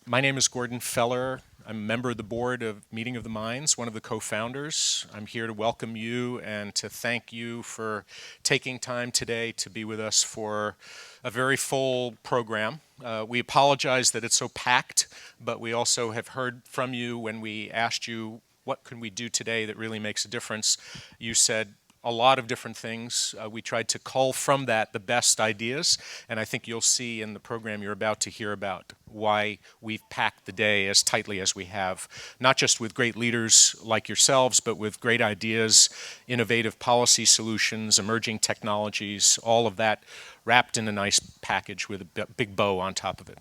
My name is Gordon Feller. I'm a member of the board of Meeting of the Minds, one of the co-founders. I'm here to welcome you and to thank you for taking time today to be with us for a very full program. We apologize that it's so packed, but we also have heard from you when we asked you what can we do today that really makes a difference. You said a lot of different things. We tried to cull from that the best ideas, and I think you'll see in the program you're about to hear about why we've packed the day as tightly as we have, not just with great leaders like yourselves, but with great ideas, innovative policy solutions, emerging technologies, all of that wrapped in a nice package with a big bow on top of it.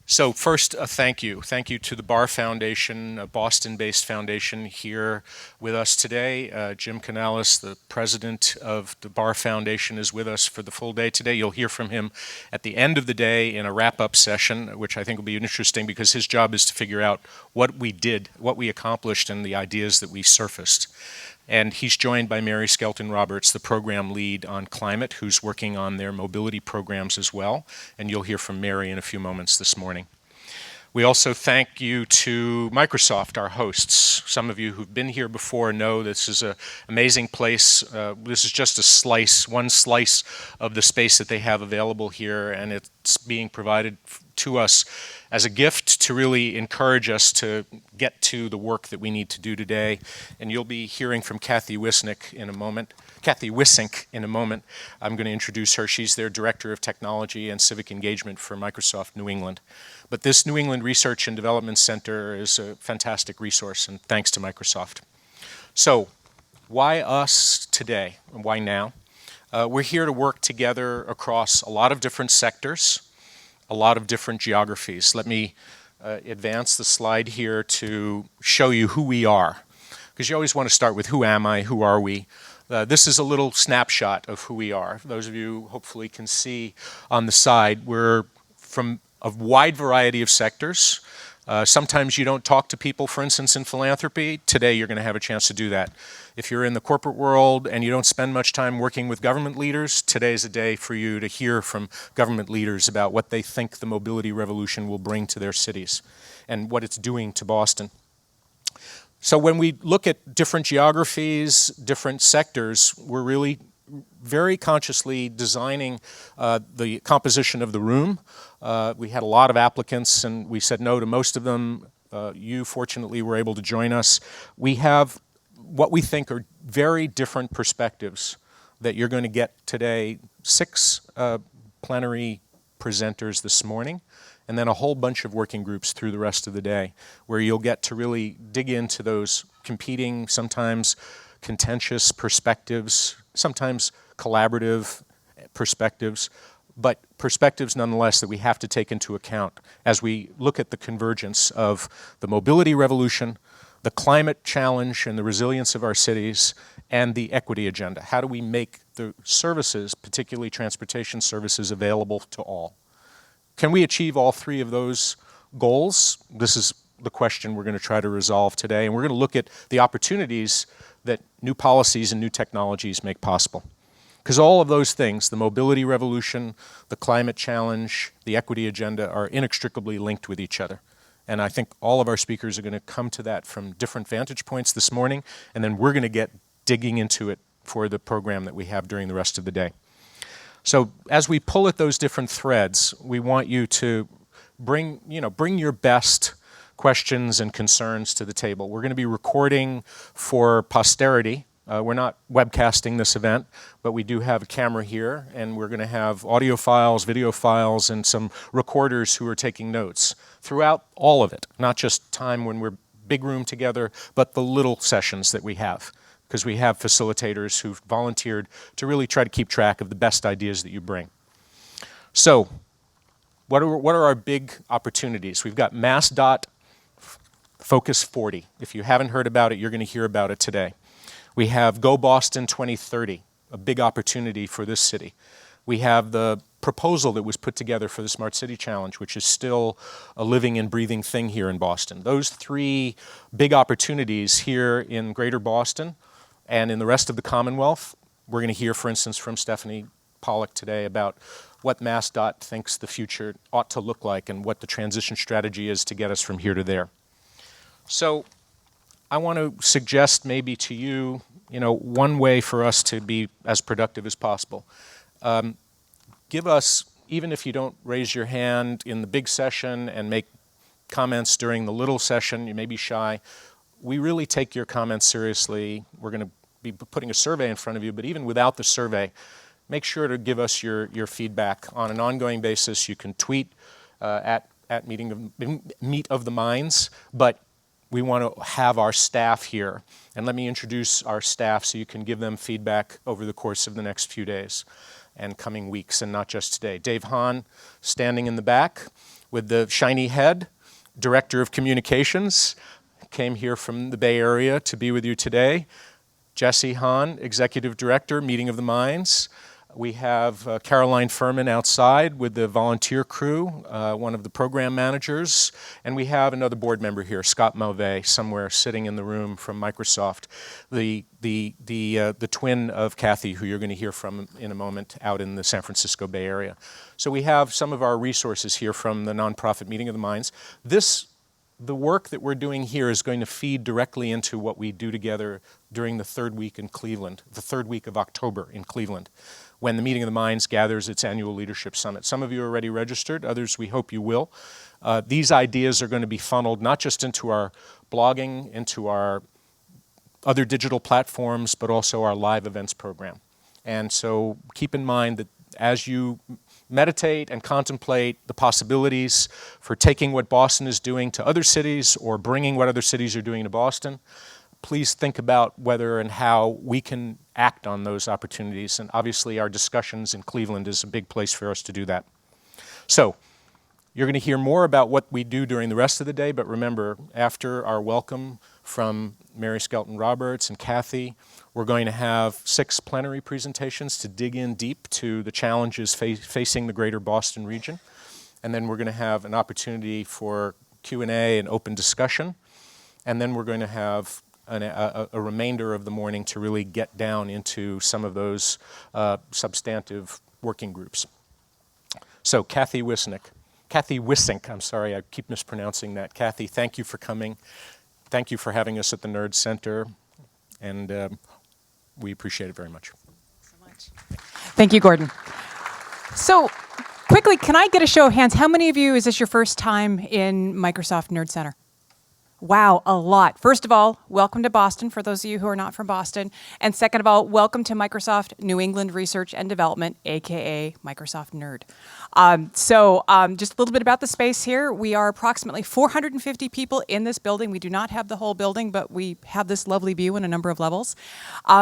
So first, a thank you. Thank you to the Barr Foundation, a Boston-based foundation here with us today. Jim Canales, the president of the Barr Foundation, is with us for the full day today. You'll hear from him at the end of the day in a wrap-up session, which I think will be interesting because his job is to figure out what we did, what we accomplished, and the ideas that we surfaced. And he's joined by Mary Skelton Roberts, the program lead on climate, who's working on their mobility programs as well. And you'll hear from Mary in a few moments this morning. We also thank you to Microsoft, our hosts. Some of you who've been here before know this is an amazing place. This is just a slice, one slice of the space that they have available here, and it's being provided to us as a gift to really encourage us to get to the work that we need to do today. And you'll be hearing from Kathy Wisnik in a moment. Kathy Wissink in a moment. I'm going to introduce her. She's their Director of Technology and Civic Engagement for Microsoft New England. But this New England Research and Development Center is a fantastic resource, and thanks to Microsoft. So, why us today, and why now? We're here to work together across a lot of different sectors, a lot of different geographies. Let me advance the slide here to show you who we are, because you always want to start with who am I, who are we? This is a little snapshot of who we are. Those of you hopefully can see on the side, we're from a wide variety of sectors. Sometimes you don't talk to people, for instance, in philanthropy. Today you're going to have a chance to do that. If you're in the corporate world and you don't spend much time working with government leaders, today's a day for you to hear from government leaders about what they think the mobility revolution will bring to their cities and what it's doing to Boston. So when we look at different geographies, different sectors, we're really very consciously designing the composition of the room. We had a lot of applicants and we said no to most of them. You fortunately were able to join us. We have what we think are very different perspectives that you're going to get today. 6 plenary presenters this morning, and then a whole bunch of working groups through the rest of the day, where you'll get to really dig into those competing, sometimes contentious perspectives, sometimes collaborative perspectives, but perspectives nonetheless that we have to take into account as we look at the convergence of the mobility revolution, the climate challenge and the resilience of our cities, and the equity agenda. How do we make the services, particularly transportation services, available to all? Can we achieve all 3 of those goals? This is the question we're going to try to resolve today, and we're going to look at the opportunities that new policies and new technologies make possible. Because all of those things, the mobility revolution, the climate challenge, the equity agenda, are inextricably linked with each other. And I think all of our speakers are going to come to that from different vantage points this morning, and then we're going to get digging into it for the program that we have during the rest of the day. So as we pull at those different threads, we want you to bring your best questions and concerns to the table. We're going to be recording for posterity. We're not webcasting this event, but we do have a camera here, and we're going to have audio files, video files, and some recorders who are taking notes throughout all of it, not just time when we're big room together, but the little sessions that we have, because we have facilitators who've volunteered to really try to keep track of the best ideas that you bring. So, what are our big opportunities? We've got MassDOT Focus 40. If you haven't heard about it, you're going to hear about it today. We have Go Boston 2030, a big opportunity for this city. We have the proposal that was put together for the Smart City Challenge, which is still a living and breathing thing here in Boston. Those 3 big opportunities here in Greater Boston and in the rest of the Commonwealth. We're going to hear, for instance, from Stephanie Pollock today about what MassDOT thinks the future ought to look like and what the transition strategy is to get us from here to there. So I want to suggest maybe to you, one way for us to be as productive as possible. Give us, even if you don't raise your hand in the big session and make comments during the little session, you may be shy. We really take your comments seriously. We're going to be putting a survey in front of you, but even without the survey, make sure to give us your feedback on an ongoing basis. You can tweet at Meet of the Minds, but we want to have our staff here. And let me introduce our staff so you can give them feedback over the course of the next few days and coming weeks, and not just today. Dave Hahn, standing in the back with the shiny head, Director of Communications, came here from the Bay Area to be with you today. Jesse Hahn, Executive Director, Meeting of the Minds. We have Caroline Furman outside with the volunteer crew, one of the program managers, and we have another board member here, Scott Mauvais, somewhere sitting in the room from Microsoft, the twin of Kathy, who you're going to hear from in a moment out in the San Francisco Bay Area. So we have some of our resources here from the nonprofit Meeting of the Minds. The work that we're doing here is going to feed directly into what we do together during the third week in Cleveland, the third week of October in Cleveland, when the Meeting of the Minds gathers its annual leadership summit. Some of you are already registered, others we hope you will. These ideas are going to be funneled not just into our blogging, into our other digital platforms, but also our live events program. And so keep in mind that as you meditate and contemplate the possibilities for taking what Boston is doing to other cities or bringing what other cities are doing to Boston, please think about whether and how we can act on those opportunities. And obviously our discussions in Cleveland is a big place for us to do that. So you're going to hear more about what we do during the rest of the day, but remember, after our welcome from Mary Skelton Roberts and Kathy, we're going to have 6 plenary presentations to dig in deep to the challenges facing the greater Boston region. And then we're going to have an opportunity for Q&A and open discussion. And then we're going to have a remainder of the morning to really get down into some of those substantive working groups. So Kathy Wissink, I'm sorry, I keep mispronouncing that. Kathy, thank you for coming. Thank you for having us at the Nerd Center. And we appreciate it very much. Thank you, Gordon. So quickly, can I get a show of hands? How many of you, is this your first time in Microsoft Nerd Center? Wow, a lot. First of all, welcome to Boston, for those of you who are not from Boston. And second of all, welcome to Microsoft New England Research and Development, AKA Microsoft Nerd. Just a little bit about the space here. We are approximately 450 people in this building. We do not have the whole building, but we have this lovely view in a number of levels.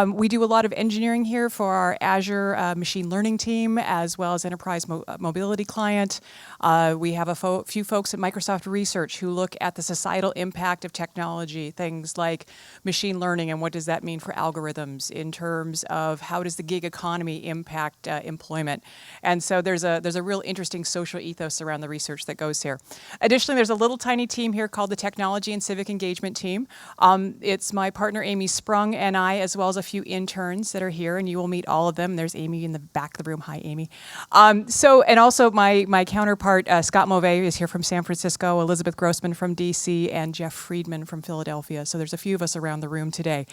We do a lot of engineering here for our Azure machine learning team, as well as enterprise mobility client. We have a few folks at Microsoft Research who look at the societal impact of technology, things like machine learning and what does that mean for algorithms in terms of how does the gig economy impact employment. And so there's a real interesting social ethos around the research that goes here. Additionally, there's a little tiny team here called the Technology and Civic Engagement Team. It's my partner Amy Sprung and I, as well as a few interns that are here, and you will meet all of them. There's Amy in the back of the room. Hi, Amy. And also my counterpart, Scott Mauvais, is here from San Francisco, Elizabeth Grossman from DC, and Jeff Friedman from Philadelphia. So there's a few of us around the room today.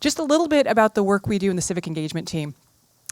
Just a little bit about the work we do in the Civic Engagement Team.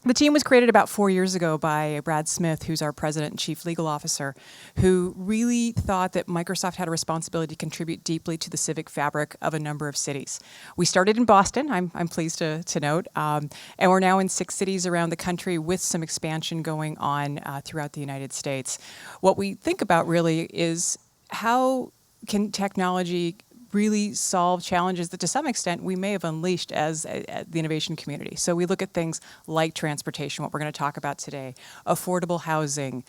The team was created about 4 years ago by Brad Smith, who's our president and chief legal officer, who really thought that Microsoft had a responsibility to contribute deeply to the civic fabric of a number of cities. We started in Boston, I'm pleased to note, and we're now in 6 cities around the country with some expansion going on throughout the United States. What we think about really is how can technology really solve challenges that to some extent we may have unleashed as the innovation community. So we look at things like transportation, what we're going to talk about today, affordable housing,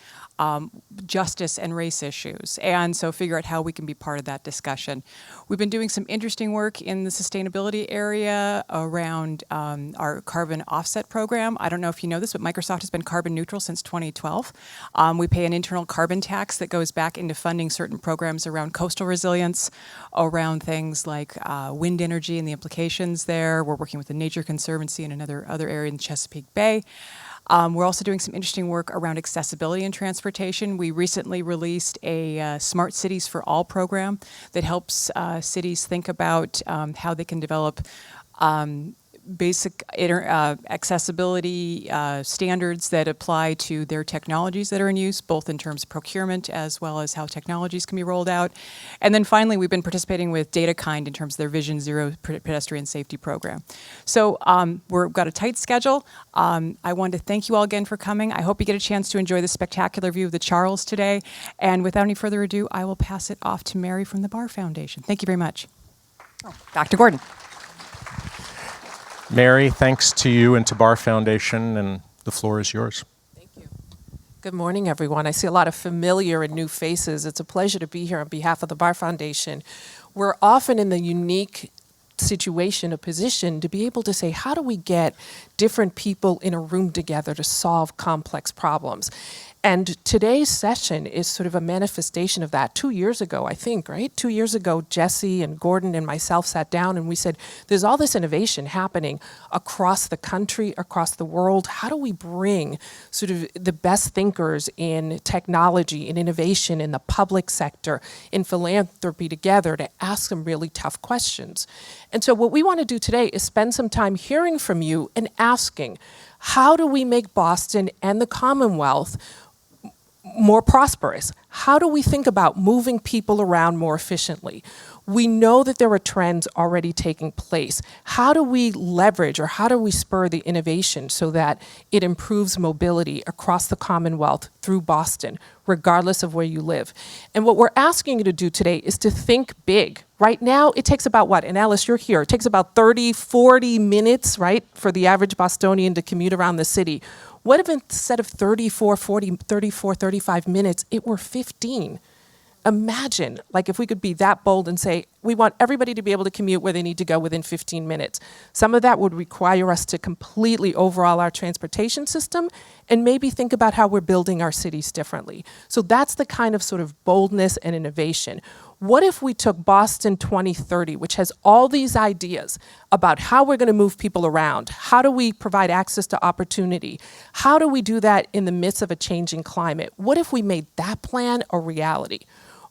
justice and race issues, and so figure out how we can be part of that discussion. We've been doing some interesting work in the sustainability area around our carbon offset program. I don't know if you know this, but Microsoft has been carbon neutral since 2012. We pay an internal carbon tax that goes back into funding certain programs around coastal resilience, around things like wind energy and the implications there. We're working with the Nature Conservancy and another area in the Chesapeake Bay. We're also doing some interesting work around accessibility in transportation. We recently released a Smart Cities for All program that helps cities think about how they can develop basic accessibility standards that apply to their technologies that are in use, both in terms of procurement as well as how technologies can be rolled out. And then finally, we've been participating with DataKind in terms of their Vision Zero pedestrian safety program. So we've got a tight schedule. I want to thank you all again for coming. I hope you get a chance to enjoy the spectacular view of the Charles today. And without any further ado, I will pass it off to Mary from the Barr Foundation. Thank you very much. Dr. Gordon. Mary, thanks to you and to Barr Foundation, and the floor is yours. Thank you. Good morning, everyone. I see a lot of familiar and new faces. It's a pleasure to be here on behalf of the Barr Foundation. We're often in the unique situation, a position to be able to say, how do we get different people in a room together to solve complex problems? And today's session is sort of a manifestation of that. 2 years ago, I think, right? 2 years ago, Jesse and Gordon and myself sat down and we said, there's all this innovation happening across the country, across the world. How do we bring sort of the best thinkers in technology, in innovation, in the public sector, in philanthropy together to ask some really tough questions? And so what we want to do today is spend some time hearing from you and asking, how do we make Boston and the Commonwealth more prosperous? How do we think about moving people around more efficiently? We know that there are trends already taking place. How do we leverage or how do we spur the innovation so that it improves mobility across the Commonwealth through Boston, regardless of where you live? And what we're asking you to do today is to think big. Right now, it takes about what? And Alice, you're here. It takes about 30, 40 minutes, right, for the average Bostonian to commute around the city. What if instead of 35 minutes, it were 15? Imagine, like if we could be that bold and say, we want everybody to be able to commute where they need to go within 15 minutes. Some of that would require us to completely overhaul our transportation system and maybe think about how we're building our cities differently. So that's the kind of sort of boldness and innovation. What if we took Boston 2030, which has all these ideas about how we're going to move people around? How do we provide access to opportunity? How do we do that in the midst of a changing climate? What if we made that plan a reality?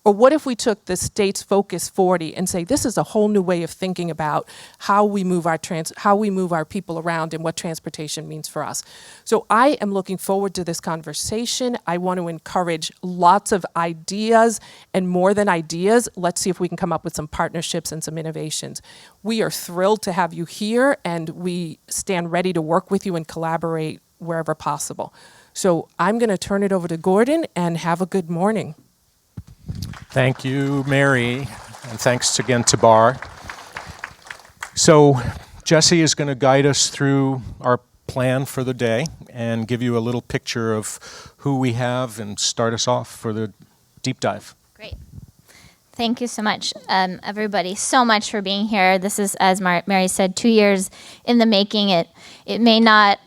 Or what if we took the state's Focus 40 and say, this is a whole new way of thinking about how we move our people around and what transportation means for us? So I am looking forward to this conversation. I want to encourage lots of ideas, and more than ideas, let's see if we can come up with some partnerships and some innovations. We are thrilled to have you here, and we stand ready to work with you and collaborate wherever possible. So I'm going to turn it over to Gordon, and have a good morning. Thank you, Mary, and thanks again to Barr. So Jesse is going to guide us through our plan for the day and give you a little picture of who we have and start us off for the deep dive. Great. Thank you so much, everybody, so much for being here. This is, as Mary said, 2 years in the making. It may not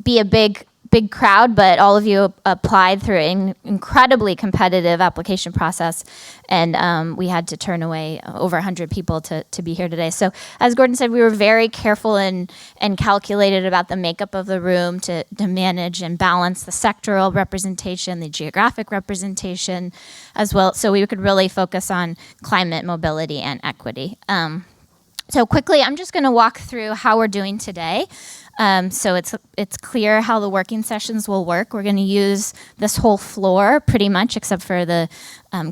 be a big crowd, but all of you applied through an incredibly competitive application process, and we had to turn away over 100 people to be here today. So as Gordon said, we were very careful and calculated about the makeup of the room to manage and balance the sectoral representation, the geographic representation as well, so we could really focus on climate, mobility, and equity. So quickly, I'm just going to walk through how we're doing today. So it's clear how the working sessions will work. We're going to use this whole floor pretty much, except for the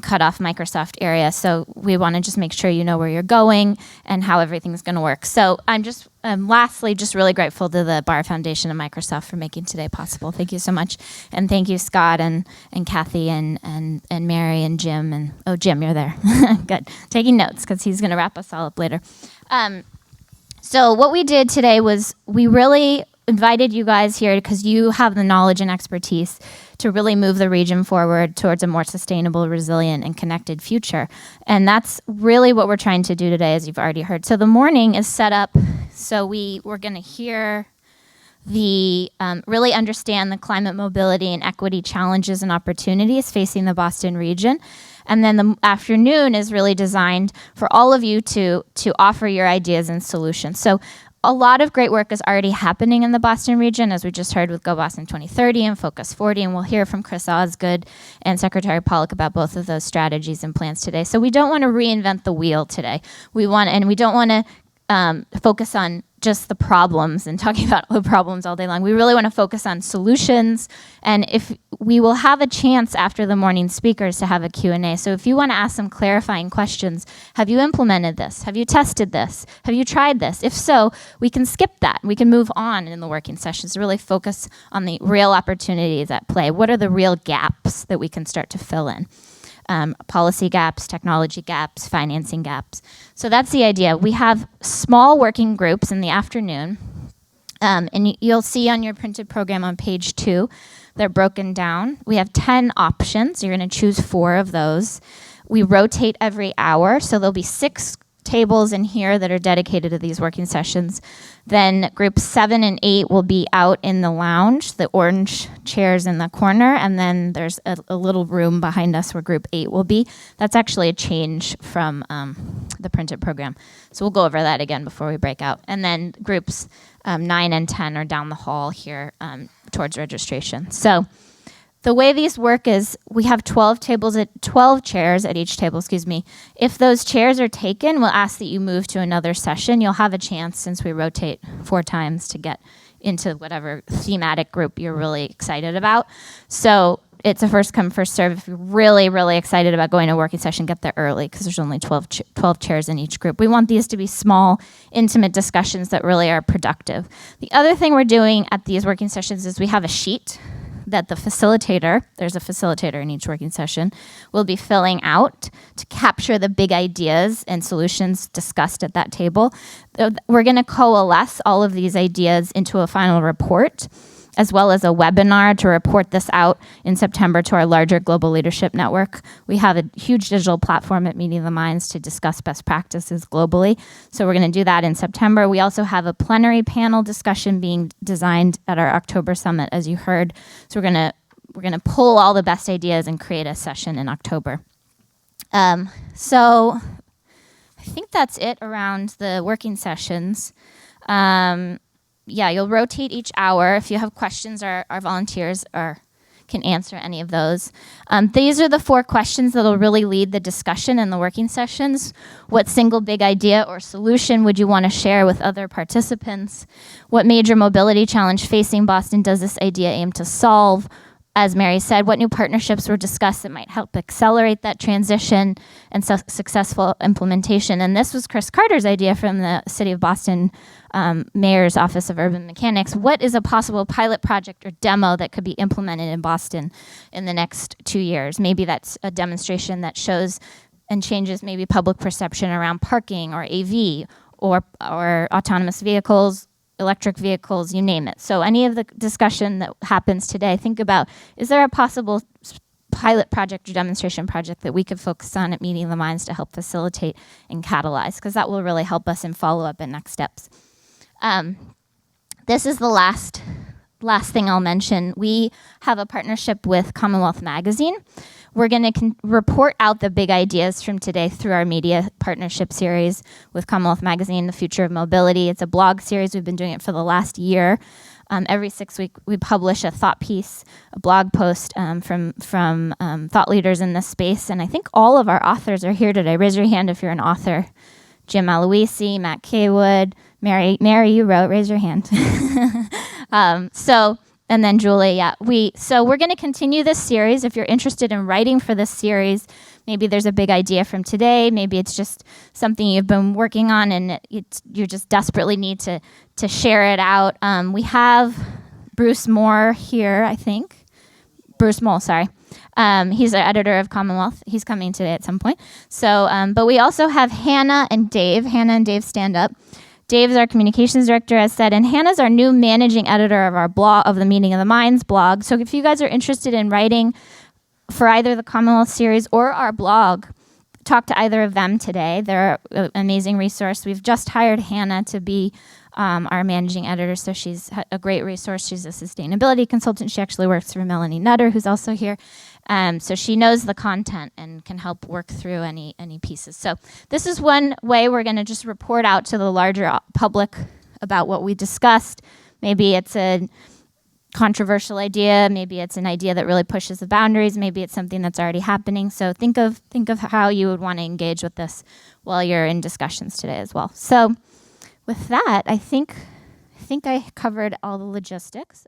cut off Microsoft area. So we want to just make sure you know where you're going and how everything's going to work. So I'm just lastly just really grateful to the Barr Foundation and Microsoft for making today possible. Thank you so much, and thank you Scott and Kathy and Mary and Jim and Jim, you're there. Good, taking notes because he's going to wrap us all up later. So what we did today was we really invited you guys here because you have the knowledge and expertise to really move the region forward towards a more sustainable, resilient, and connected future. And that's really what we're trying to do today, as you've already heard. So the morning is set up so we're going to hear really understand the climate mobility and equity challenges and opportunities facing the Boston region. And then the afternoon is really designed for all of you to offer your ideas and solutions. So a lot of great work is already happening in the Boston region, as we just heard with Go Boston 2030 and Focus 40, and we'll hear from Chris Osgood and Secretary Pollock about both of those strategies and plans today. So we don't want to reinvent the wheel today. We don't want to focus on just the problems and talking about the problems all day long. We really want to focus on solutions, and if we will have a chance after the morning speakers to have a Q&A. So if you want to ask some clarifying questions, have you implemented this? Have you tested this? Have you tried this? If so, we can skip that. We can move on in the working sessions to really focus on the real opportunities at play. What are the real gaps that we can start to fill in? Policy gaps, technology gaps, financing gaps. So that's the idea. We have small working groups in the afternoon, and you'll see on your printed program on page 2, they're broken down. We have 10 options. You're going to choose 4 of those. We rotate every hour, so there'll be 6 tables in here that are dedicated to these working sessions. Then groups 7 and 8 will be out in the lounge, the orange chairs in the corner, and then there's a little room behind us where group 8 will be. That's actually a change from the printed program. So we'll go over that again before we break out. And then groups 9 and 10 are down the hall here towards registration. So the way these work is we have 12 chairs at each table, If those chairs are taken, we'll ask that you move to another session. You'll have a chance, since we rotate 4 times, to get into whatever thematic group you're really excited about. So it's a first come, first serve. If you're really, really excited about going to a working session, get there early, because there's only 12 chairs in each group. We want these to be small, intimate discussions that really are productive. The other thing we're doing at these working sessions is we have a sheet that the facilitator, there's a facilitator in each working session, will be filling out to capture the big ideas and solutions discussed at that table. We're going to coalesce all of these ideas into a final report, as well as a webinar to report this out in September to our larger global leadership network. We have a huge digital platform at Meeting of the Minds to discuss best practices globally. So we're going to do that in September. We also have a plenary panel discussion being designed at our October summit, as you heard. So we're going to pull all the best ideas and create a session in October. So I think that's it around the working sessions. You'll rotate each hour. If you have questions, our volunteers can answer any of those. These are the 4 questions that will really lead the discussion in the working sessions. What single big idea or solution would you want to share with other participants? What major mobility challenge facing Boston does this idea aim to solve? As Mary said, what new partnerships were discussed that might help accelerate that transition and successful implementation? And this was Chris Carter's idea from the City of Boston Mayor's Office of Urban Mechanics. What is a possible pilot project or demo that could be implemented in Boston in the next 2 years? Maybe that's a demonstration that shows and changes maybe public perception around parking or AV or autonomous vehicles, electric vehicles, you name it. So any of the discussion that happens today, think about, is there a possible pilot project or demonstration project that we could focus on at Meeting of the Minds to help facilitate and catalyze? Because that will really help us in follow-up and next steps. This is the last thing I'll mention. We have a partnership with Commonwealth Magazine. We're going to report out the big ideas from today through our media partnership series with Commonwealth Magazine, The Future of Mobility. It's a blog series. We've been doing it for the last year. Every 6 weeks, we publish a thought piece, a blog post from thought leaders in this space. And I think all of our authors are here today. Raise your hand if you're an author. Jim Aloisi, Matt Kaywood, Mary, you wrote. Raise your hand. And then Julie, so we're going to continue this series. If you're interested in writing for this series, maybe there's a big idea from today. Maybe it's just something you've been working on and you just desperately need to share it out. We have Bruce Moore here, I think. Bruce Moll, sorry. He's the editor of Commonwealth. He's coming today at some point. So, but we also have Hannah and Dave. Hannah and Dave, stand up. Dave's our communications director, as said, and Hannah's our new managing editor of our blog, of the Meeting of the Minds blog. So if you guys are interested in writing for either the Commonwealth series or our blog, talk to either of them today. They're an amazing resource. We've just hired Hannah to be our managing editor, so she's a great resource. She's a sustainability consultant. She actually works for Melanie Nutter, who's also here. So she knows the content and can help work through any pieces. So this is one way we're going to just report out to the larger public about what we discussed. Maybe it's a controversial idea, maybe it's an idea that really pushes the boundaries, maybe it's something that's already happening. So think of how you would want to engage with this while you're in discussions today as well. So with that, I think I covered all the logistics.